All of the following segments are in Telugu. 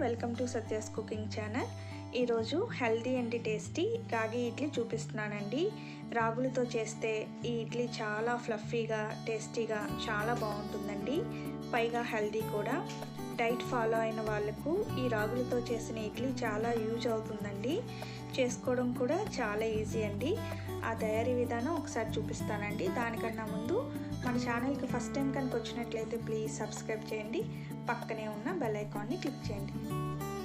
Welcome to Satya's cooking channel. ఈరోజు హెల్తీ అండ్ టేస్టీ రాగి ఇడ్లీ చూపిస్తున్నానండి. రాగులతో చేస్తే ఈ ఇడ్లీ చాలా ఫ్లఫీగా టేస్టీగా చాలా బాగుంటుందండి. పైగా హెల్తీ కూడా. డైట్ ఫాలో అయిన వాళ్ళకు ఈ రాగులతో చేసిన ఇడ్లీ చాలా యూజ్ అవుతుందండి. చేసుకోవడం కూడా చాలా ఈజీ అండి. ఆ తయారీ విధానం ఒకసారి చూపిస్తానండి. దానికన్నా ముందు మన ఛానల్కి ఫస్ట్ టైం కనుక వచ్చినట్లయితే ప్లీజ్ సబ్స్క్రైబ్ చేయండి. పక్కనే ఉన్న బెల్ ఐకాన్ని క్లిక్ చేయండి.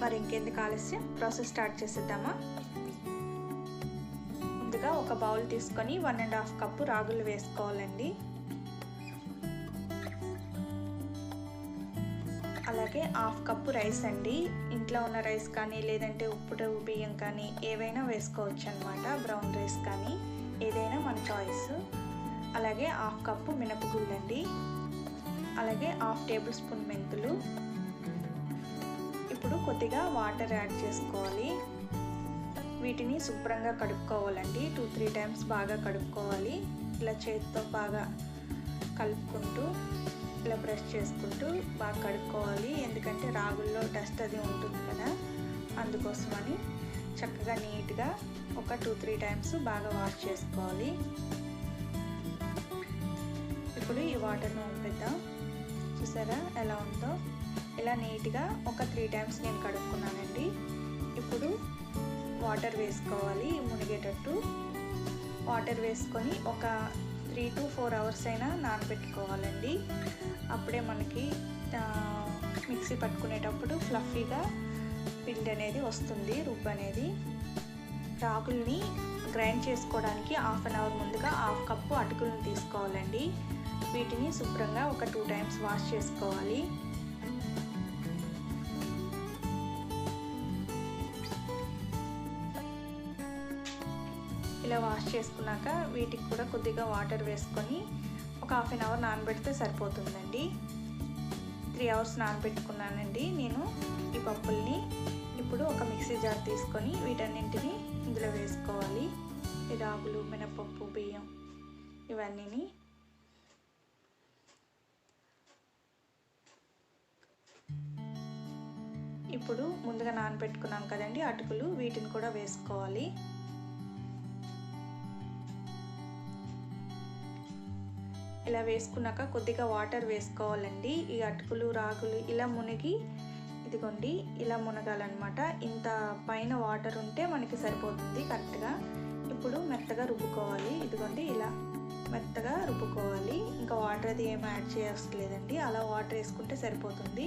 మరి ఇంకెందుకు ఆలస్యం, ప్రాసెస్ స్టార్ట్ చేసేద్దామా. ముందుగా ఒక బౌల్ తీసుకొని 1.5 కప్పు రాగులు వేసుకోవాలండి. అలాగే 1/2 కప్పు రైస్ అండి. ఇంట్లో ఉన్న రైస్ కానీ లేదంటే ఉప్పుడు బియ్యం కానీ ఏవైనా వేసుకోవచ్చు అనమాట. బ్రౌన్ రైస్ కానీ ఏదైనా మన చాయిస్. అలాగే 1/2 కప్పు మినపగుళ్ళు అండి. అలాగే 1/2 టేబుల్ స్పూన్ మెంతులు. ఇప్పుడు కొద్దిగా వాటర్ యాడ్ చేసుకోవాలి. వీటిని శుభ్రంగా కడుక్కోవాలండి. 2-3 టైమ్స్ బాగా కడుక్కోవాలి. ఇలా చేతితో బాగా కలుపుకుంటూ ఇలా బ్రష్ చేసుకుంటూ బాగా కడుక్కోవాలి. ఎందుకంటే రాగుల్లో డస్ట్ అది ఉంటుంది కదా, అందుకోసమని చక్కగా నీట్గా ఒక 2-3 టైమ్స్ బాగా వాష్ చేసుకోవాలి. ఇప్పుడు ఈ వాటర్ను వంపేద్దాం. చూసారా ఎలా ఉందో. ఇలా నీట్గా ఒక 3 టైమ్స్ నేను కడుక్కున్నానండి. ఇప్పుడు వాటర్ వేసుకోవాలి. మునిగేటట్టు వాటర్ వేసుకొని ఒక 3 to 4 అవర్స్ అయినా నానబెట్టుకోవాలండి. అప్పుడే మనకి మిక్సీ పట్టుకునేటప్పుడు ఫ్లఫీగా పిండి అనేది వస్తుంది, రుబ్బు అనేది. రాగుల్ని గ్రైండ్ చేసుకోవడానికి 1/2 అవర్ ముందుగా 1/2 కప్పు అటుకులను తీసుకోవాలండి. వీటిని శుభ్రంగా ఒక 2 టైమ్స్ వాష్ చేసుకోవాలి. ఇలా వాష్ చేసుకున్నాక వీటికి కూడా కొద్దిగా వాటర్ వేసుకొని ఒక 1/2 అవర్ నానబెడితే సరిపోతుందండి. 3 అవర్స్ నానబెట్టుకున్నానండి నేను ఈ పప్పుల్ని. ఇప్పుడు ఒక మిక్సీ జార్ తీసుకొని వీటన్నింటిని ఇందులో వేసుకోవాలి. ఈ రాగులు, మినపప్పు, బియ్యం ఇవన్నీని. ఇప్పుడు ముందుగా నానబెట్టుకున్నాం కదండి అటుకులు, వీటిని కూడా వేసుకోవాలి. ఇలా వేసుకున్నాక కొద్దిగా వాటర్ వేసుకోవాలండి. ఈ అటుకులు, రాగులు ఇలా మునిగి, ఇదిగోండి ఇలా మునగాలన్నమాట. ఇంత పైన వాటర్ ఉంటే మనకి సరిపోతుంది కరెక్ట్గా. ఇప్పుడు మెత్తగా రుబ్బుకోవాలి. ఇదిగోండి ఇలా మెత్తగా రుబ్బుకోవాలి. ఇంకా వాటర్ అది ఏమి యాడ్ చేయవసలేదండి. అలా వాటర్ వేసుకుంటే సరిపోతుంది.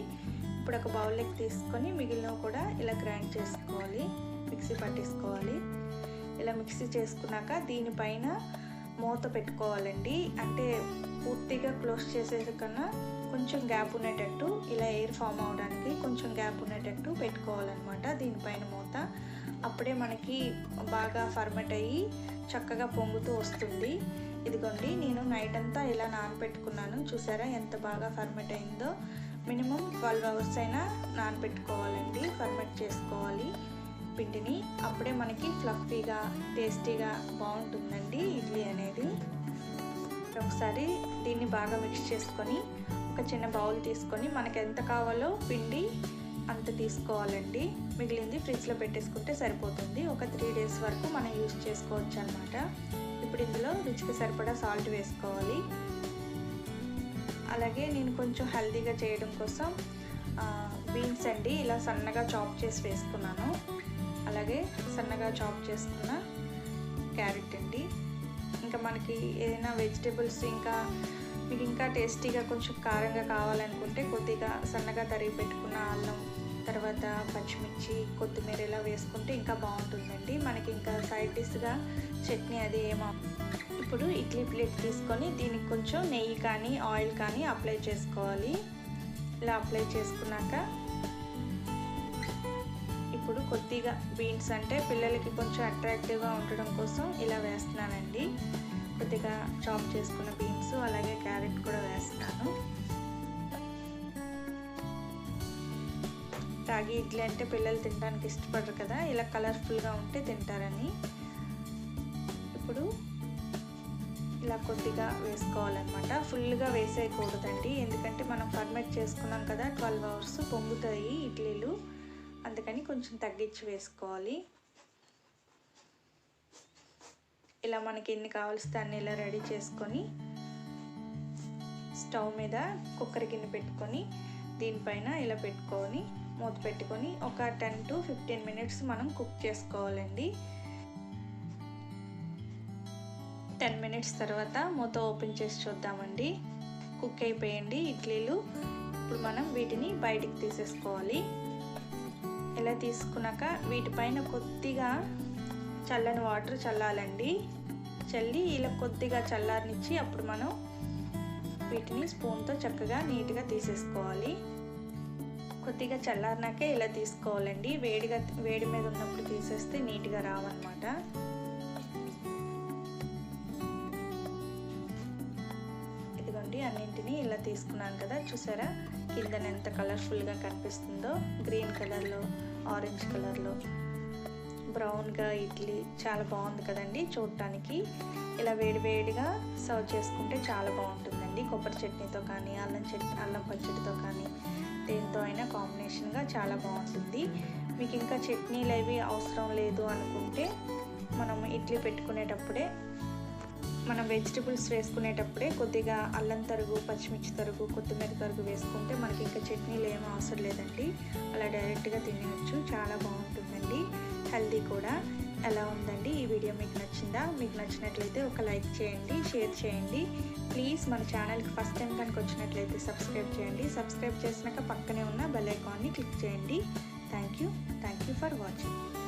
ఇప్పుడు ఒక బౌల్లోకి తీసుకొని మిగిలినవి కూడా ఇలా గ్రైండ్ చేసుకోవాలి, మిక్సీ పట్టేసుకోవాలి. ఇలా మిక్సీ చేసుకున్నాక దీనిపైన మూత పెట్టుకోవాలండి. అంటే పూర్తిగా క్లోజ్ చేసేది కన్నా కొంచెం గ్యాప్ ఉండేటట్టు, ఇలా ఎయిర్ ఫామ్ అవడానికి కొంచెం గ్యాప్ ఉండేటట్టు పెట్టుకోవాలన్నమాట దీనిపైన మూత. అప్పుడే మనకి బాగా ఫర్మెంట్ అయ్యి చక్కగా పొంగుతూ వస్తుంది. ఇదిగోండి నేను నైట్ అంతా ఇలా నానబెట్టుకున్నాను. చూసారా ఎంత బాగా ఫర్మెంట్ అయిందో. మినిమం 12 అవర్స్ అయినా నానబెట్టుకోవాలండి. ఫర్మెంట్ చేసుకోవాలి పిండిని. అప్పుడే మనకి ఫ్లఫీగా టేస్టీగా బాగుంటుందండి ఇడ్లీ అనేది. ఒకసారి దీన్ని బాగా మిక్స్ చేసుకొని ఒక చిన్న బౌల్ తీసుకొని మనకి ఎంత కావాలో పిండి అంత తీసుకోవాలండి. మిగిలింది ఫ్రిడ్జ్లో పెట్టేసుకుంటే సరిపోతుంది. ఒక 3 డేస్ వరకు మనం యూజ్ చేసుకోవచ్చు అన్నమాట. ఇప్పుడు ఇందులో రుచికి సరిపడా సాల్ట్ వేసుకోవాలి. అలాగే నేను కొంచెం హెల్తీగా చేయడం కోసం బీన్స్ అండి ఇలా సన్నగా చాప్ చేసి వేసుకున్నాను. అలాగే సన్నగా చాప్ చేసుకున్న క్యారెట్ అండి. ఇంకా మనకి ఏదైనా వెజిటేబుల్స్ మీకు ఇంకా టేస్టీగా కొంచెం కారంగా కావాలనుకుంటే కొద్దిగా సన్నగా తరిగి పెట్టుకున్న అల్లం, తర్వాత పచ్చిమిర్చి, కొత్తిమీర ఇలా వేసుకుంటే ఇంకా బాగుంటుందండి. మనకి ఇంకా సైడ్ డిష్గా చట్నీ అది ఏమో. ఇప్పుడు ఇడ్లీ ప్లేట్ తీసుకొని దీనికి కొంచెం నెయ్యి కానీ ఆయిల్ కానీ అప్లై చేసుకోవాలి. ఇలా అప్లై చేసుకున్నాక ఇప్పుడు కొద్దిగా బీన్స్, అంటే పిల్లలకి కొంచెం అట్రాక్టివ్గా ఉండడం కోసం ఇలా వేస్తున్నానండి. కొద్దిగా చాప్ చేసుకున్న బీన్స్, అలాగే క్యారెట్ కూడా వేస్తున్నాను. రాగి ఇడ్లీ అంటే పిల్లలు తినడానికి ఇష్టపడరు కదా, ఇలా కలర్ఫుల్గా ఉంటే తింటారని. ఇప్పుడు ఇలా కొద్దిగా వేసుకోవాలన్నమాట. ఫుల్గా వేసేయకూడదండి, ఎందుకంటే మనం ఫర్మెంట్ చేసుకున్నాం కదా 12 అవర్స్ పొంగుతాయి ఇడ్లీలు. అందుకని కొంచెం తగ్గించి వేసుకోవాలి. ఇలా మనకి ఎన్ని కావాల్సి అన్ని ఇలా రెడీ చేసుకొని స్టవ్ మీద కుక్కర్ గిన్నె పెట్టుకొని దీనిపైన ఇలా పెట్టుకొని మూత పెట్టుకొని ఒక 10 to 15 minutes మనం కుక్ చేసుకోవాలండి. 10 minutes తర్వాత మూత ఓపెన్ చేసి చూద్దామండి. కుక్ అయిపోయండి ఇడ్లీలు. ఇప్పుడు మనం వీటిని బయటికి తీసేసుకోవాలి. ఇలా తీసుకున్నాక వీటిపైన కొద్దిగా చల్లని వాటర్ చల్లాలండి. చల్లి ఇలా కొద్దిగా చల్లారనిచ్చి అప్పుడు మనం వీటిని స్పూన్తో చక్కగా నీట్గా తీసేసుకోవాలి. కొద్దిగా చల్లారినాకే ఇలా తీసుకోవాలండి. వేడి మీద ఉన్నప్పుడు తీసేస్తే నీట్గా రావన్నమాట. ఇదిగోండి అన్నింటినీ ఇలా తీసుకున్నాను కదా, చూసారా కిందన ఎంత కలర్ఫుల్గా కనిపిస్తుందో. గ్రీన్ కలర్లో, ఆరెంజ్ కలర్లో, బ్రౌన్గా ఇడ్లీ చాలా బాగుంది కదండి చూడటానికి. ఇలా వేడివేడిగా సర్వ్ చేసుకుంటే చాలా బాగుంటుందండి. కొబ్బరి చట్నీతో కానీ, అల్లం పచ్చడితో కానీ, దేంతో అయినా కాంబినేషన్గా చాలా బాగుంటుంది. మీకు ఇంకా చట్నీలు అవి అవసరం లేదు అనుకుంటే మనం ఇడ్లీ పెట్టుకునేటప్పుడే, మనం వెజిటబుల్స్ వేసుకునేటప్పుడే కొద్దిగా అల్లం తరుగు, పచ్చిమిర్చి తరుగు, కొత్తిమీర తరుగు వేసుకుంటే మనకి ఇంకా చట్నీలు ఏమీ అవసరం లేదండి. అలా డైరెక్ట్గా తినేయచ్చు. చాలా బాగుంటుందండి, హెల్దీ కూడా. ఎలా ఉందండి ఈ వీడియో? మీకు నచ్చిందా? మీకు నచ్చినట్లయితే ఒక లైక్ చేయండి, షేర్ చేయండి. ప్లీజ్ మన ఛానల్కి ఫస్ట్ టైం కనుక వచ్చినట్లయితే సబ్స్క్రైబ్ చేయండి. సబ్స్క్రైబ్ చేసినాక పక్కనే ఉన్న బెల్ ఐకాన్ని క్లిక్ చేయండి. Thank you for watching.